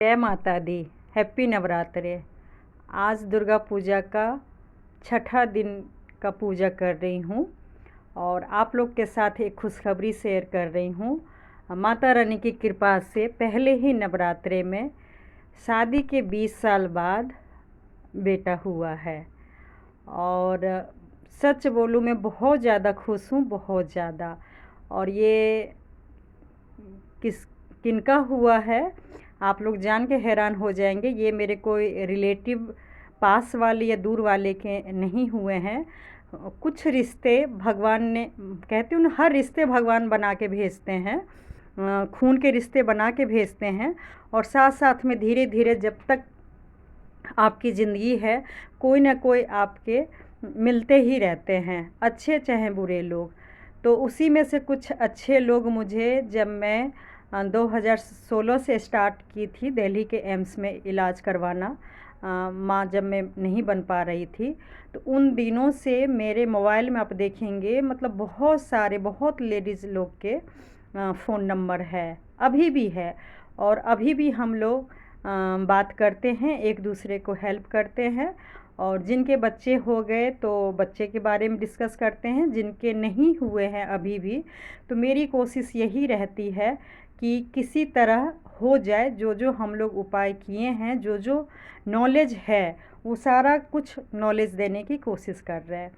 जय माता दी। हैप्पी नवरात्रे। आज दुर्गा पूजा का छठा दिन का पूजा कर रही हूँ और आप लोग के साथ एक खुशखबरी शेयर कर रही हूँ। माता रानी की कृपा से पहले ही नवरात्रे में शादी के 20 साल बाद बेटा हुआ है और सच बोलूँ मैं बहुत ज़्यादा खुश हूँ, बहुत ज़्यादा। और ये किनका हुआ है आप लोग जान के हैरान हो जाएंगे। ये मेरे कोई रिलेटिव पास वाले या दूर वाले के नहीं हुए हैं। कुछ रिश्ते भगवान ने, कहते हैं ना, हर रिश्ते भगवान बना के भेजते हैं, खून के रिश्ते बना के भेजते हैं। और साथ साथ में धीरे धीरे जब तक आपकी ज़िंदगी है कोई ना कोई आपके मिलते ही रहते हैं, अच्छे चाहे बुरे लोग। तो उसी में से कुछ अच्छे लोग मुझे, जब मैं 2016 से स्टार्ट की थी दिल्ली के एम्स में इलाज करवाना, माँ जब मैं नहीं बन पा रही थी, तो उन दिनों से मेरे मोबाइल में आप देखेंगे मतलब बहुत लेडीज़ लोग के फ़ोन नंबर है, अभी भी है। और अभी भी हम लोग बात करते हैं, एक दूसरे को हेल्प करते हैं। और जिनके बच्चे हो गए तो बच्चे के बारे में डिस्कस करते हैं, जिनके नहीं हुए हैं अभी भी, तो मेरी कोशिश यही रहती है कि किसी तरह हो जाए। जो जो हम लोग उपाय किए हैं, जो जो नॉलेज है, वो सारा कुछ नॉलेज देने की कोशिश कर रहे हैं।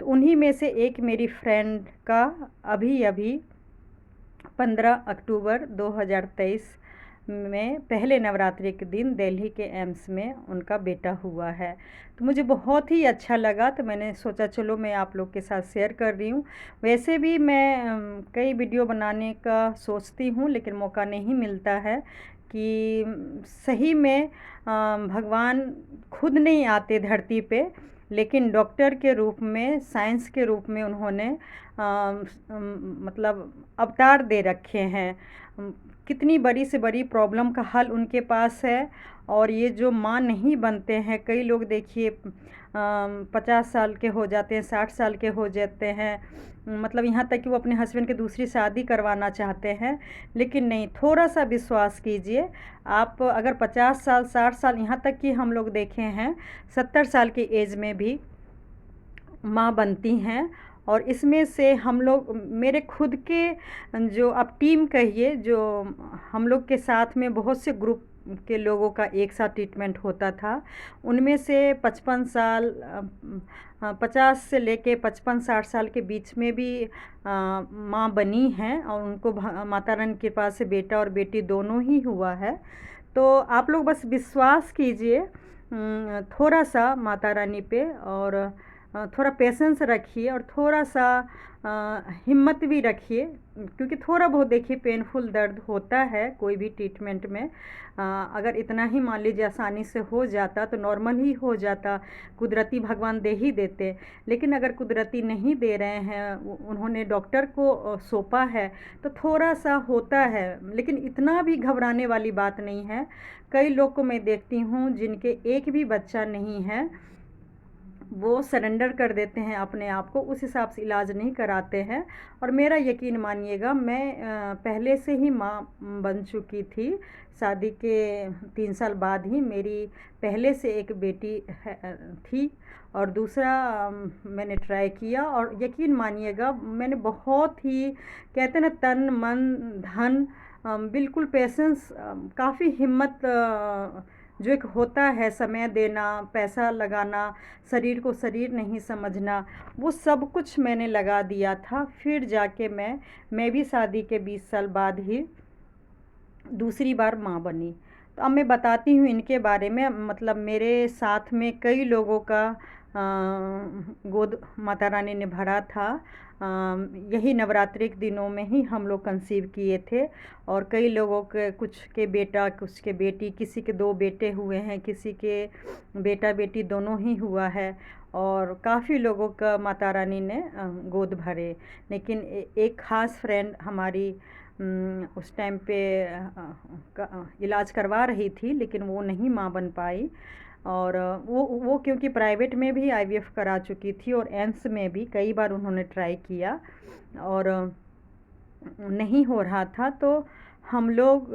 तो उन्हीं में से एक मेरी फ्रेंड का अभी अभी 15 अक्टूबर 2023 में पहले नवरात्रि के दिन दिल्ली के एम्स में उनका बेटा हुआ है। तो मुझे बहुत ही अच्छा लगा, तो मैंने सोचा चलो मैं आप लोग के साथ शेयर कर रही हूँ। वैसे भी मैं कई वीडियो बनाने का सोचती हूँ, लेकिन मौका नहीं मिलता है कि सही में भगवान खुद नहीं आते धरती पे, लेकिन डॉक्टर के रूप में, साइंस के रूप में उन्होंने मतलब अवतार दे रखे हैं। कितनी बड़ी से बड़ी प्रॉब्लम का हल उनके पास है। और ये जो माँ नहीं बनते हैं, कई लोग देखिए 50 साल के हो जाते हैं, 60 साल के हो जाते हैं, मतलब यहाँ तक कि वो अपने हस्बैंड की दूसरी शादी करवाना चाहते हैं। लेकिन नहीं, थोड़ा सा विश्वास कीजिए। आप अगर 50 साल, 60 साल, यहाँ तक कि हम लोग देखे हैं 70 साल की एज में भी माँ बनती हैं। और इसमें से हम लोग, मेरे खुद के जो आप टीम कहिए, जो हम लोग के साथ में बहुत से ग्रुप के लोगों का एक साथ ट्रीटमेंट होता था, उनमें से 55 साल 50 से लेके 55-60 साल के बीच में भी माँ बनी हैं और उनको माता रानी की कृपा से बेटा और बेटी दोनों ही हुआ है। तो आप लोग बस विश्वास कीजिए थोड़ा सा माता रानी पे, और थोड़ा पेशेंस रखिए और थोड़ा सा हिम्मत भी रखिए, क्योंकि थोड़ा बहुत देखिए पेनफुल दर्द होता है कोई भी ट्रीटमेंट में। अगर इतना ही मान लीजिए आसानी से हो जाता तो नॉर्मल ही हो जाता, कुदरती भगवान दे ही देते। लेकिन अगर कुदरती नहीं दे रहे हैं, उन्होंने डॉक्टर को सौंपा है, तो थोड़ा सा होता है। लेकिन इतना भी घबराने वाली बात नहीं है। कई लोग को मैं देखती हूँ जिनके एक भी बच्चा नहीं है, वो सरेंडर कर देते हैं अपने आप को, उस हिसाब से इलाज नहीं कराते हैं। और मेरा यकीन मानिएगा, मैं पहले से ही माँ बन चुकी थी। शादी के 3 साल बाद ही मेरी पहले से एक बेटी थी और दूसरा मैंने ट्राई किया। और यकीन मानिएगा, मैंने बहुत ही, कहते हैं ना, तन मन धन, बिल्कुल पेशेंस, काफ़ी हिम्मत, जो एक होता है समय देना, पैसा लगाना, शरीर को शरीर नहीं समझना, वो सब कुछ मैंने लगा दिया था। फिर जाके मैं भी शादी के 20 साल बाद ही दूसरी बार माँ बनी। तो अब मैं बताती हूँ इनके बारे में। मतलब मेरे साथ में कई लोगों का गोद माता रानी ने भरा था। यही नवरात्रि के दिनों में ही हम लोग कंसीव किए थे। और कई लोगों के, कुछ के बेटा, कुछ के बेटी, किसी के 2 बेटे हुए हैं, किसी के बेटा बेटी दोनों ही हुआ है। और काफ़ी लोगों का माता रानी ने गोद भरे। लेकिन एक ख़ास फ्रेंड हमारी उस टाइम पे इलाज करवा रही थी, लेकिन वो नहीं माँ बन पाई। और वो क्योंकि प्राइवेट में भी आईवीएफ करा चुकी थी और एम्स में भी कई बार उन्होंने ट्राई किया और नहीं हो रहा था। तो हम लोग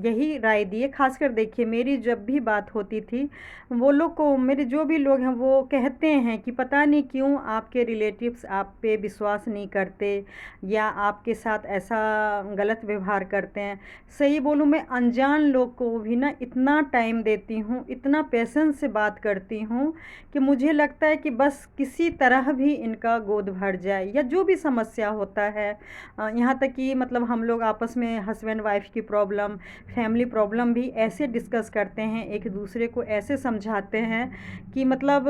यही राय दिए। ख़ासकर देखिए मेरी जब भी बात होती थी, वो लोग को, मेरे जो भी लोग हैं वो कहते हैं कि पता नहीं क्यों आपके रिलेटिव्स आप पे विश्वास नहीं करते या आपके साथ ऐसा गलत व्यवहार करते हैं। सही बोलूँ, मैं अनजान लोग को भी ना इतना टाइम देती हूँ, इतना पेशेंस से बात करती हूँ कि मुझे लगता है कि बस किसी तरह भी इनका गोद भर जाए, या जो भी समस्या होता है। यहाँ तक कि मतलब हम लोग आपस में हस्बैंड वाइफ की प्रॉब्लम, फैमिली प्रॉब्लम भी ऐसे डिस्कस करते हैं, एक दूसरे को ऐसे समझाते हैं कि मतलब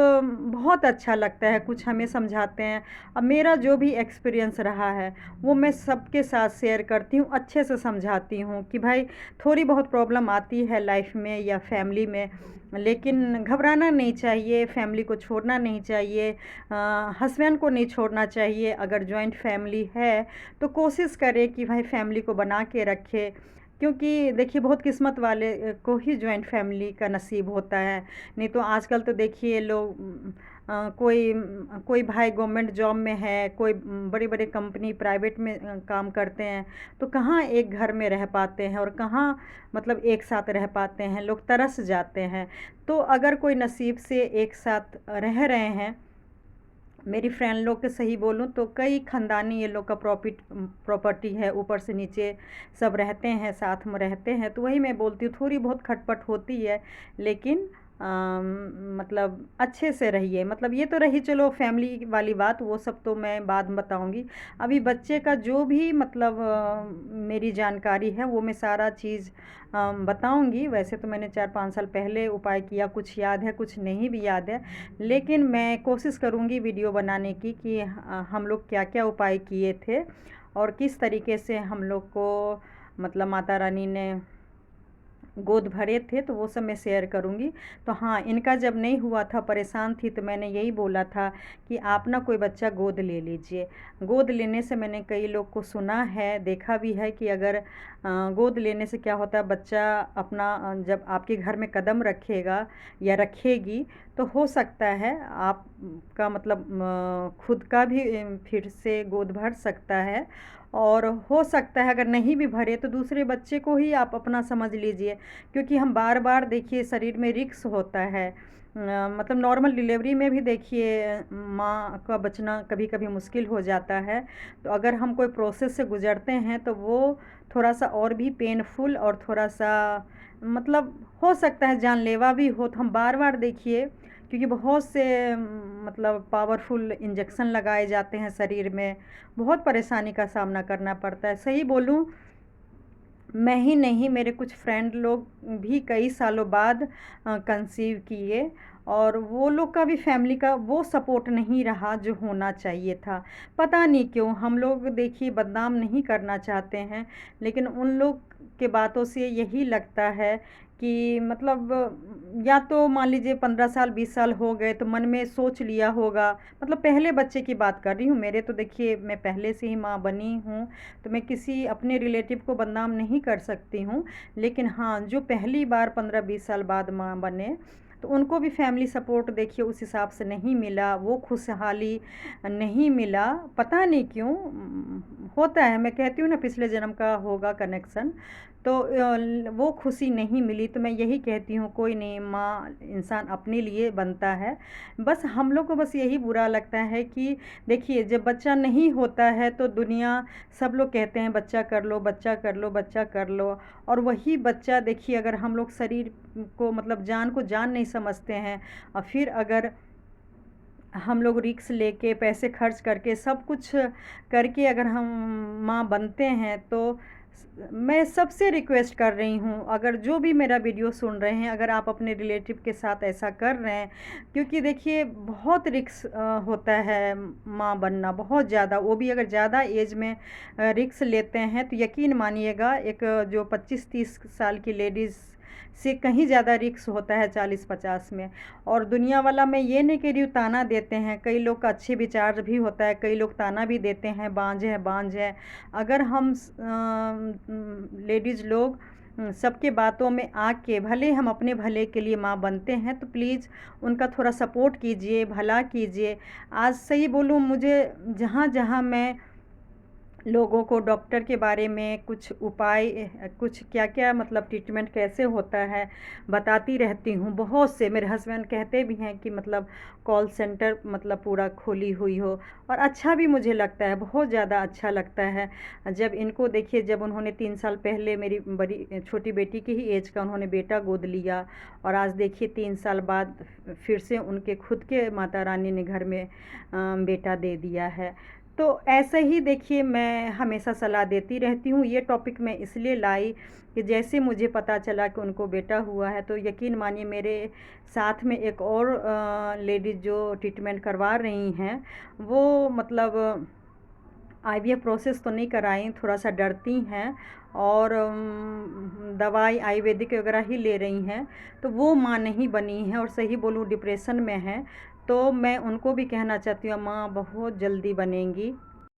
बहुत अच्छा लगता है, कुछ हमें समझाते हैं। अब मेरा जो भी एक्सपीरियंस रहा है वो मैं सबके साथ शेयर करती हूँ, अच्छे से समझाती हूँ कि भाई थोड़ी बहुत प्रॉब्लम आती है लाइफ में या फैमिली में, लेकिन घबराना नहीं चाहिए, फैमिली को छोड़ना नहीं चाहिए, हस्बैंड को नहीं छोड़ना चाहिए। अगर जॉइंट फैमिली है तो कोशिश करें कि भाई फैमिली को बना के रखे, क्योंकि देखिए बहुत किस्मत वाले को ही जॉइंट फैमिली का नसीब होता है। नहीं तो आजकल तो देखिए लोग कोई भाई गवर्नमेंट जॉब में है, कोई बड़ी बड़ी कंपनी प्राइवेट में काम करते हैं, तो कहाँ एक घर में रह पाते हैं और कहाँ मतलब एक साथ रह पाते हैं, लोग तरस जाते हैं। तो अगर कोई नसीब से एक साथ रह रहे हैं, मेरी फ्रेंड लोग के सही बोलूँ तो कई ख़ानदानी ये लोग का प्रॉपर्टी है, ऊपर से नीचे सब रहते हैं, साथ में रहते हैं। तो वही मैं बोलती हूँ, थोड़ी बहुत खटपट होती है, लेकिन मतलब अच्छे से रहिए। मतलब ये तो रही चलो फैमिली वाली बात, वो सब तो मैं बाद में बताऊँगी। अभी बच्चे का जो भी मतलब मेरी जानकारी है वो मैं सारा चीज़ बताऊँगी। वैसे तो मैंने 4-5 साल पहले उपाय किया, कुछ याद है कुछ नहीं भी याद है, लेकिन मैं कोशिश करूँगी वीडियो बनाने की कि हम लोग क्या क्या उपाय किए थे और किस तरीके से हम लोग को मतलब माता रानी ने गोद भरे थे, तो वो सब मैं शेयर करूँगी। तो हाँ, इनका जब नहीं हुआ था, परेशान थी, तो मैंने यही बोला था कि आप ना कोई बच्चा गोद ले लीजिए। गोद लेने से मैंने कई लोग को सुना है, देखा भी है कि अगर गोद लेने से क्या होता है, बच्चा अपना जब आपके घर में कदम रखेगा या रखेगी, तो हो सकता है आपका मतलब खुद का भी फिर से गोद भर सकता है। और हो सकता है अगर नहीं भी भरे तो दूसरे बच्चे को ही आप अपना समझ लीजिए, क्योंकि हम बार बार देखिए शरीर में रिक्स होता है। मतलब नॉर्मल डिलीवरी में भी देखिए माँ का बचना कभी कभी मुश्किल हो जाता है। तो अगर हम कोई प्रोसेस से गुजरते हैं तो वो थोड़ा सा और भी पेनफुल और थोड़ा सा मतलब हो सकता है जानलेवा भी हो। तो हम बार बार देखिए, क्योंकि बहुत से मतलब पावरफुल इंजेक्शन लगाए जाते हैं शरीर में, बहुत परेशानी का सामना करना पड़ता है। सही बोलूँ, मैं ही नहीं, मेरे कुछ फ्रेंड लोग भी कई सालों बाद कंसीव किए, और वो लोग का भी फैमिली का वो सपोर्ट नहीं रहा जो होना चाहिए था। पता नहीं क्यों, हम लोग देखिए बदनाम नहीं करना चाहते हैं, लेकिन उन लोग के बातों से यही लगता है कि मतलब या तो मान लीजिए 15 साल 20 साल हो गए तो मन में सोच लिया होगा। मतलब पहले बच्चे की बात कर रही हूँ, मेरे तो देखिए मैं पहले से ही माँ बनी हूँ, तो मैं किसी अपने रिलेटिव को बदनाम नहीं कर सकती हूँ। लेकिन हाँ, जो पहली बार 15-20 साल बाद माँ बने, तो उनको भी फैमिली सपोर्ट देखिए उस हिसाब से नहीं मिला, वो खुशहाली नहीं मिला। पता नहीं क्यों होता है, मैं कहती हूँ ना पिछले जन्म का होगा कनेक्शन। तो वो खुशी नहीं मिली। तो मैं यही कहती हूँ, कोई नहीं, माँ इंसान अपने लिए बनता है। बस हम लोग को बस यही बुरा लगता है कि देखिए जब बच्चा नहीं होता है तो दुनिया सब लोग कहते हैं बच्चा कर लो, बच्चा कर लो, बच्चा कर लो। और वही बच्चा देखिए अगर हम लोग शरीर को मतलब जान को जान नहीं समझते हैं, और फिर अगर हम लोग रिक्स लेके पैसे खर्च करके सब कुछ करके अगर हम माँ बनते हैं, तो मैं सबसे रिक्वेस्ट कर रही हूँ, अगर जो भी मेरा वीडियो सुन रहे हैं, अगर आप अपने रिलेटिव के साथ ऐसा कर रहे हैं, क्योंकि देखिए बहुत रिक्स होता है माँ बनना, बहुत ज़्यादा। वो भी अगर ज़्यादा एज में रिक्स लेते हैं तो यकीन मानिएगा एक जो 25-30 साल की लेडीज़ से कहीं ज़्यादा रिक्स होता है 40-50 में। और दुनिया वाला, मैं ये नहीं कह रही हूँ ताना देते हैं, कई लोग का अच्छे विचार भी होता है, कई लोग ताना भी देते हैं बांझ है बांझ है। अगर हम लेडीज़ लोग सबके बातों में आके भले हम अपने भले के लिए माँ बनते हैं, तो प्लीज़ उनका थोड़ा सपोर्ट कीजिए, भला कीजिए। आज सही बोलूँ, मुझे जहाँ जहाँ मैं लोगों को डॉक्टर के बारे में कुछ उपाय, कुछ क्या-क्या मतलब ट्रीटमेंट कैसे होता है, बताती रहती हूँ। बहुत से मेरे हस्बैंड कहते भी हैं कि मतलब कॉल सेंटर मतलब पूरा खोली हुई हो, और अच्छा भी मुझे लगता है, बहुत ज़्यादा अच्छा लगता है। जब इनको देखिए, जब उन्होंने 3 साल पहले मेरी बड़ी छोटी बेटी की ही ऐज का उन्होंने बेटा गोद लिया, और आज देखिए 3 साल बाद फिर से उनके खुद के माता रानी ने घर में बेटा दे दिया है। तो ऐसे ही देखिए मैं हमेशा सलाह देती रहती हूँ। ये टॉपिक मैं इसलिए लाई कि जैसे मुझे पता चला कि उनको बेटा हुआ है, तो यकीन मानिए मेरे साथ में एक और लेडीज़ जो ट्रीटमेंट करवा रही हैं, वो मतलब आईवीएफ प्रोसेस तो नहीं कराई, थोड़ा-सा डरती हैं, और दवाई आयुर्वेदिक वगैरह ही ले रही हैं। तो वो माँ नहीं बनी हैं, और सही बोलूँ डिप्रेशन में हैं। तो मैं उनको भी कहना चाहती हूँ, माँ बहुत जल्दी बनेंगी।